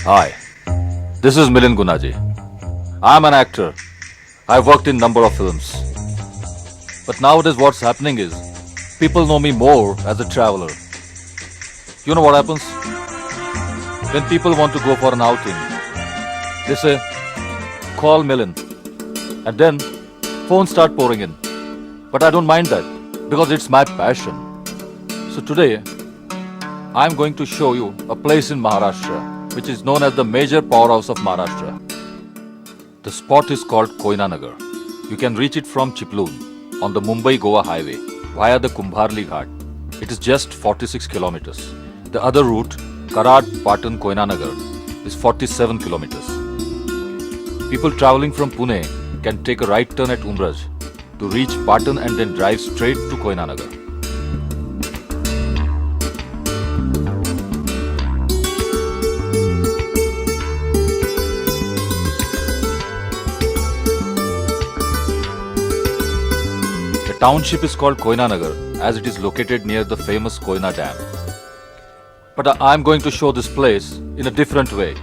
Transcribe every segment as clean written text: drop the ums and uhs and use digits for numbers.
Hi, this is Milind Gunaji. I'm an actor. I've worked in number of films. But nowadays what's happening is people know me more as a traveler. You know what happens? When people want to go for an outing, they say, call Milind. And then phones start pouring in. But I don't mind that because it's my passion. So today, I'm going to show you a place in Maharashtra which is known as the major powerhouse of Maharashtra. The spot is called Koina Nagar. You can reach it from Chiploon on the Mumbai-Goa highway via the Kumbharli Ghat. It is just 46 kilometers. The other route, Karad-Patan-Koina Nagar, is 47 kilometers. People traveling from Pune can take a right turn at Umraj to reach Patan and then drive straight to Koina Nagar. The township is called Koina Nagar as it is located near the famous Koina Dam. But I'm going to show this place in a different way.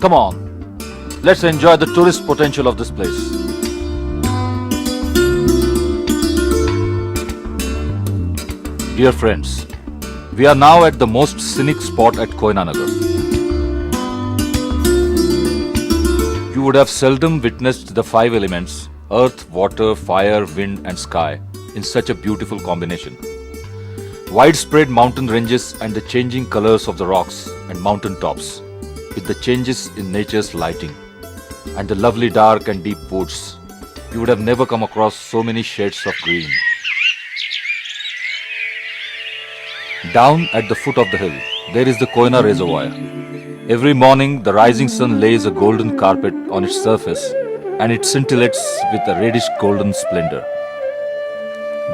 Come on, let's enjoy the tourist potential of this place. Dear friends, we are now at the most scenic spot at Koina Nagar. You would have seldom witnessed the five elements, earth, water, fire, wind and sky in such a beautiful combination. Widespread mountain ranges and the changing colors of the rocks and mountain tops with the changes in nature's lighting and the lovely dark and deep woods. You would have never come across so many shades of green. Down at the foot of the hill, there is the Koina Reservoir. Every morning, the rising sun lays a golden carpet on its surface and it scintillates with a reddish golden splendor.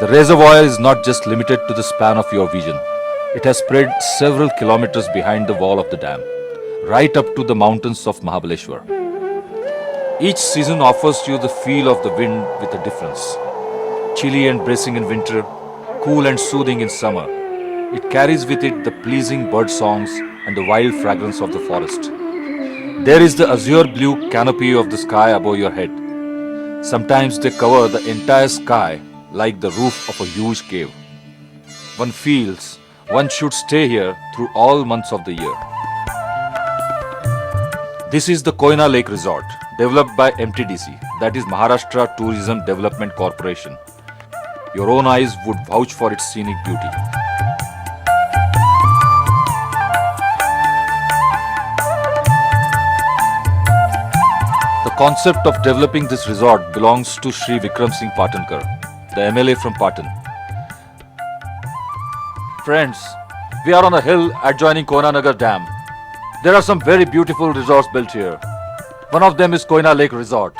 The reservoir is not just limited to the span of your vision. It has spread several kilometers behind the wall of the dam, right up to the mountains of Mahabaleshwar. Each season offers you the feel of the wind with a difference. Chilly and bracing in winter, cool and soothing in summer. It carries with it the pleasing bird songs and the wild fragrance of the forest. There is the azure blue canopy of the sky above your head. Sometimes they cover the entire sky like the roof of a huge cave. One feels one should stay here through all months of the year. This is the Koina Lake Resort, developed by MTDC, that is Maharashtra Tourism Development Corporation. Your own eyes would vouch for its scenic beauty. The concept of developing this resort belongs to Shri Vikram Singh Patankar, the MLA from Patan. Friends, we are on a hill adjoining Koina Nagar Dam. There are some very beautiful resorts built here. One of them is Koina Lake Resort.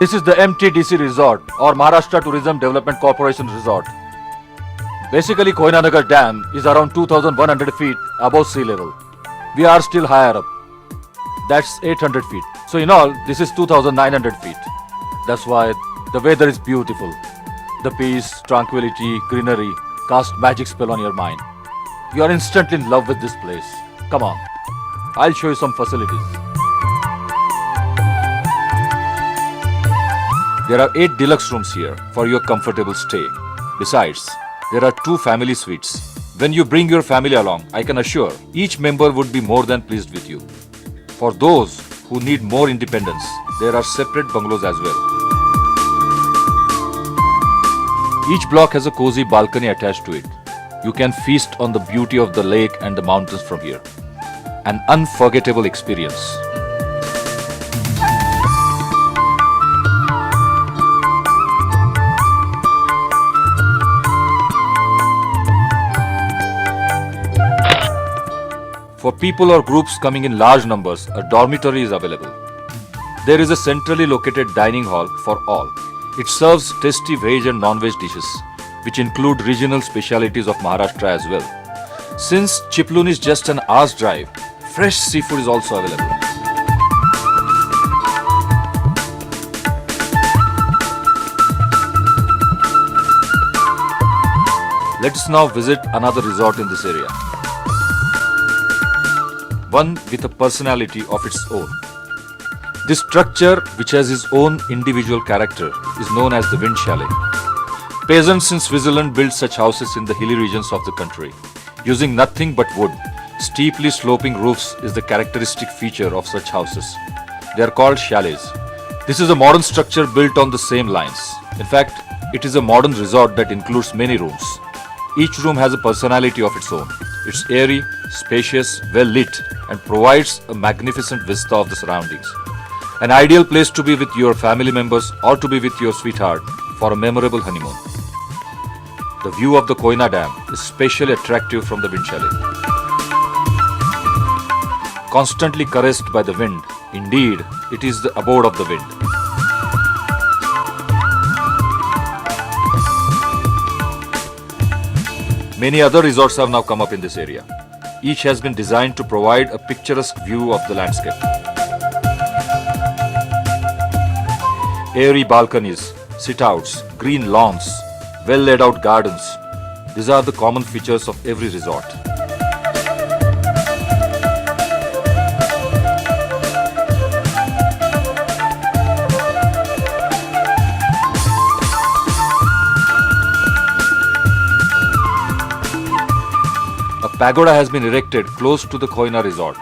This is the MTDC Resort or Maharashtra Tourism Development Corporation Resort. Basically, Koina Nagar Dam is around 2,100 feet above sea level. We are still higher up. That's 800 feet. So in all, this is 2,900 feet. That's why the weather is beautiful. The peace, tranquility, greenery cast magic spell on your mind. You are instantly in love with this place. Come on, I'll show you some facilities. There are 8 deluxe rooms here for your comfortable stay. Besides, there are 2 family suites. When you bring your family along, I can assure each member would be more than pleased with you. For those who need more independence, there are separate bungalows as well. Each block has a cozy balcony attached to it. You can feast on the beauty of the lake and the mountains from here. An unforgettable experience. For people or groups coming in large numbers, a dormitory is available. There is a centrally located dining hall for all. It serves tasty veg and non-veg dishes, which include regional specialities of Maharashtra as well. Since Chiploon is just an hour's drive, fresh seafood is also available. Let us now visit another resort in this area. one with a personality of its own. This structure, which has its own individual character, is known as the wind chalet. Peasants in Switzerland built such houses in the hilly regions of the country. Using nothing but wood, steeply sloping roofs is the characteristic feature of such houses. They are called chalets. This is a modern structure built on the same lines. In fact, it is a modern resort that includes many rooms. Each room has a personality of its own. It's airy, spacious, well lit, and provides a magnificent vista of the surroundings. An ideal place to be with your family members or to be with your sweetheart for a memorable honeymoon. The view of the Koyna Dam is especially attractive from the wind chalet. Constantly caressed by the wind, indeed, it is the abode of the wind. Many other resorts have now come up in this area. Each has been designed to provide a picturesque view of the landscape. Airy balconies, sit-outs, green lawns, well laid out gardens. These are the common features of every resort. A pagoda has been erected close to the Koyna resort.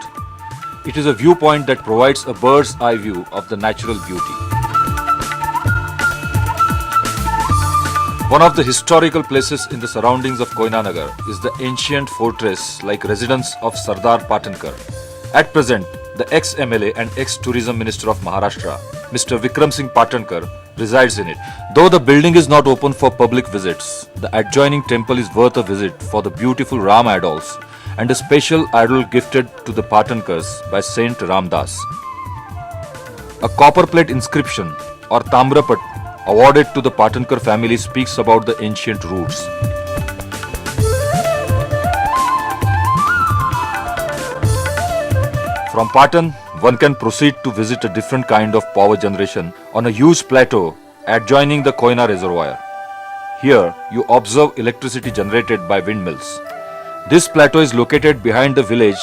It is a viewpoint that provides a bird's eye view of the natural beauty. One of the historical places in the surroundings of Koyna-Nagar is the ancient fortress-like residence of Sardar Patankar. At present, the ex-MLA and ex-Tourism Minister of Maharashtra, Mr. Vikram Singh Patankar, resides in it. Though the building is not open for public visits, the adjoining temple is worth a visit for the beautiful Ram idols and a special idol gifted to the Patankars by Saint Ramdas. A copperplate inscription or Tamrapat awarded to the Patankar family speaks about the ancient roots. From Patan, one can proceed to visit a different kind of power generation on a huge plateau adjoining the Koyna reservoir. Here, you observe electricity generated by windmills. This plateau is located behind the village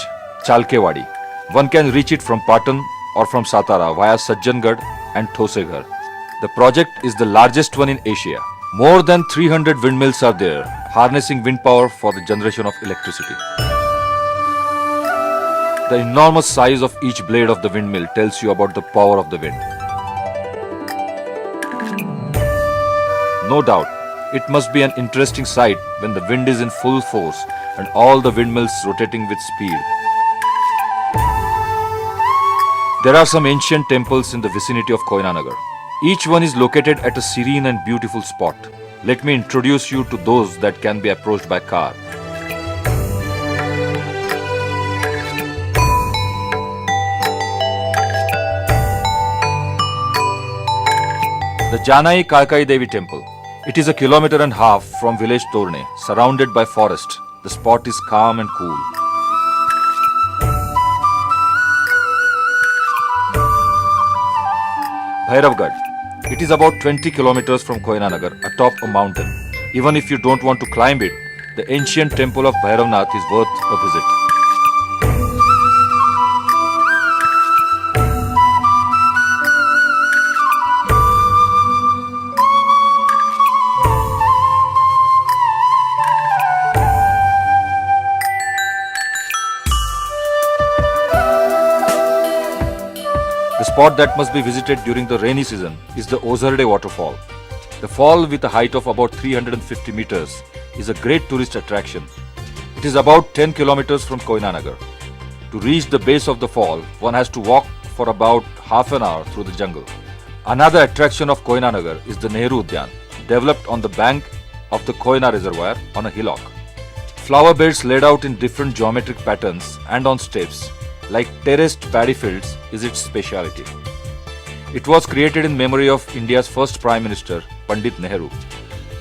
Chalkewadi. One can reach it from Patan or from Satara via Sajjangarh and Thoseghar. The project is the largest one in Asia. More than 300 windmills are there, harnessing wind power for the generation of electricity. The enormous size of each blade of the windmill tells you about the power of the wind. No doubt, it must be an interesting sight when the wind is in full force and all the windmills rotating with speed. There are some ancient temples in the vicinity of Koyna-Nagar. Each one is located at a serene and beautiful spot. Let me introduce you to those that can be approached by car. The Janai Kalkai Devi Temple. It is a kilometer and a half from village Torne, surrounded by forest. The spot is calm and cool. Bhairavgarh. It is about 20 kilometers from Koyna-Nagar, atop a mountain. Even if you don't want to climb it, the ancient temple of Bhairavnath is worth a visit. The spot that must be visited during the rainy season is the Ozarde waterfall. The fall, with a height of about 350 meters, is a great tourist attraction. It is about 10 kilometers from Koyna-Nagar. To reach the base of the fall, one has to walk for about half an hour through the jungle. Another attraction of Koyna-Nagar is the Nehru Udyan, developed on the bank of the Koyna reservoir on a hillock. Flower beds laid out in different geometric patterns and on steps, like terraced paddy fields, is its speciality. It was created in memory of India's first Prime Minister, Pandit Nehru.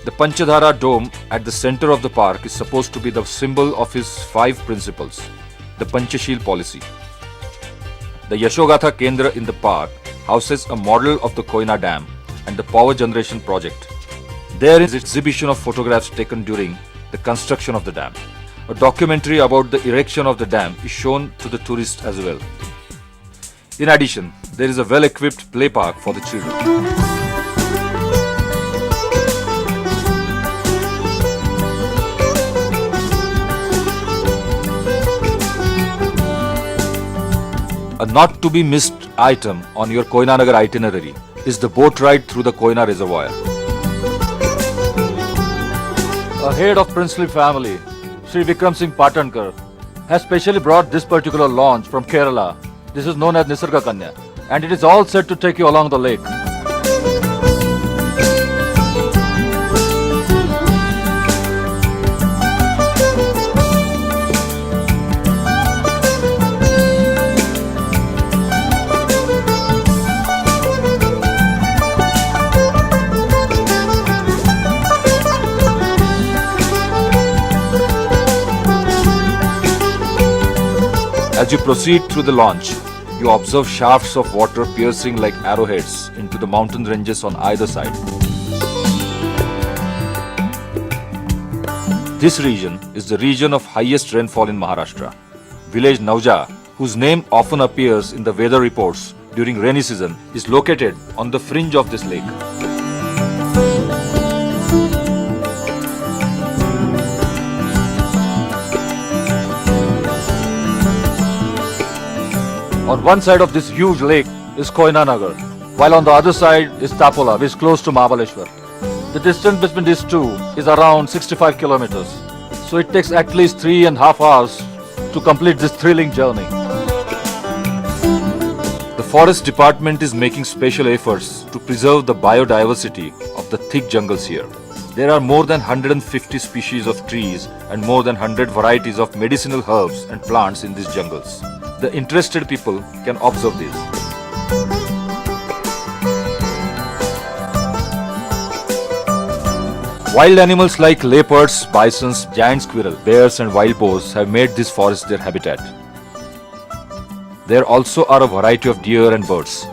The Panchadhara dome at the center of the park is supposed to be the symbol of his 5 principles, the Panchashil policy. The Yashogatha Kendra in the park houses a model of the Koyna Dam and the power generation project. There is an exhibition of photographs taken during the construction of the dam. A documentary about the erection of the dam is shown to the tourists as well. In addition, there is a well-equipped play park for the children. A not to be missed item on your Koinanagar itinerary is the boat ride through the Koina Reservoir. A head of princely family, Sri Vikram Singh Patankar, has specially brought this particular launch from Kerala. This is known as Nisarga Kanya, and it is all set to take you along the lake. As you proceed through the launch, you observe shafts of water piercing like arrowheads into the mountain ranges on either side. This region is the region of highest rainfall in Maharashtra. Village Nauja, whose name often appears in the weather reports during rainy season, is located on the fringe of this lake. On one side of this huge lake is Koinanagar, while on the other side is Tapola, which is close to Mahabaleshwar. The distance between these two is around 65 kilometers, so it takes at least 3.5 hours to complete this thrilling journey. The Forest Department is making special efforts to preserve the biodiversity of the thick jungles here. There are more than 150 species of trees and more than 100 varieties of medicinal herbs and plants in these jungles. The interested people can observe this. Wild animals like leopards, bisons, giant squirrel, bears and wild boars have made this forest their habitat. There also are a variety of deer and birds.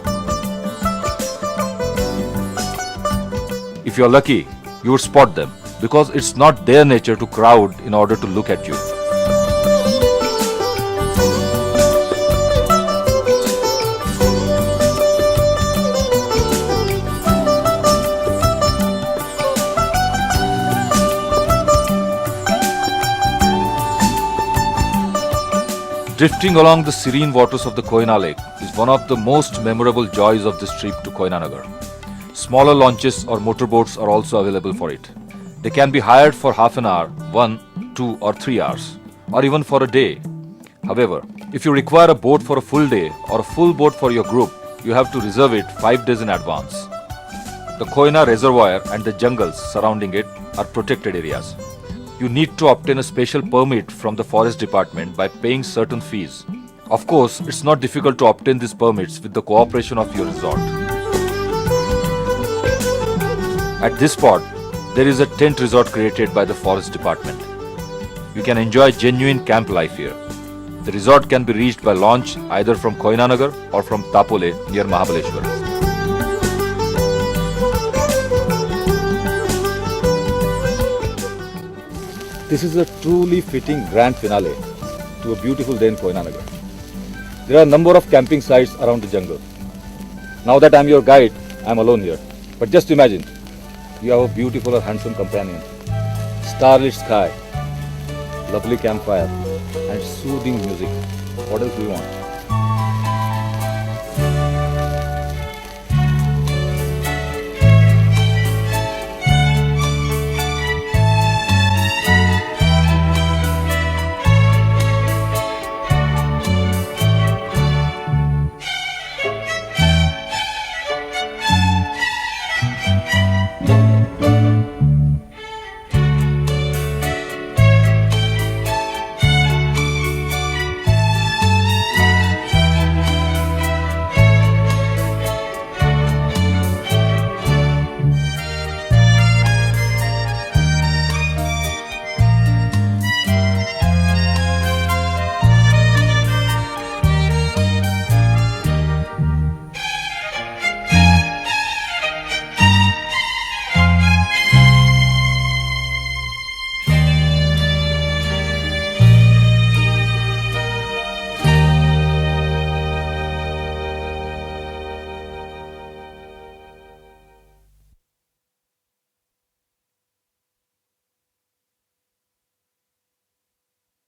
If you are lucky, you would spot them because it's not their nature to crowd in order to look at you. Drifting along the serene waters of the Koina Lake is one of the most memorable joys of this trip to Koinanagar. Smaller launches or motorboats are also available for it. They can be hired for half an hour, 1, 2 or 3 hours, or even for a day. However, if you require a boat for a full day or a full boat for your group, you have to reserve it 5 days in advance. The Koina Reservoir and the jungles surrounding it are protected areas. You need to obtain a special permit from the Forest Department by paying certain fees. Of course, it's not difficult to obtain these permits with the cooperation of your resort. At this spot, there is a tent resort created by the Forest Department. You can enjoy genuine camp life here. The resort can be reached by launch either from Koinanagar or from Tapole near Mahabaleshwar. This is a truly fitting grand finale to a beautiful day in Koinanagar. There are a number of camping sites around the jungle. Now that I am your guide, I am alone here. But just imagine, you have a beautiful or handsome companion, starlit sky, lovely campfire and soothing music. What else do you want?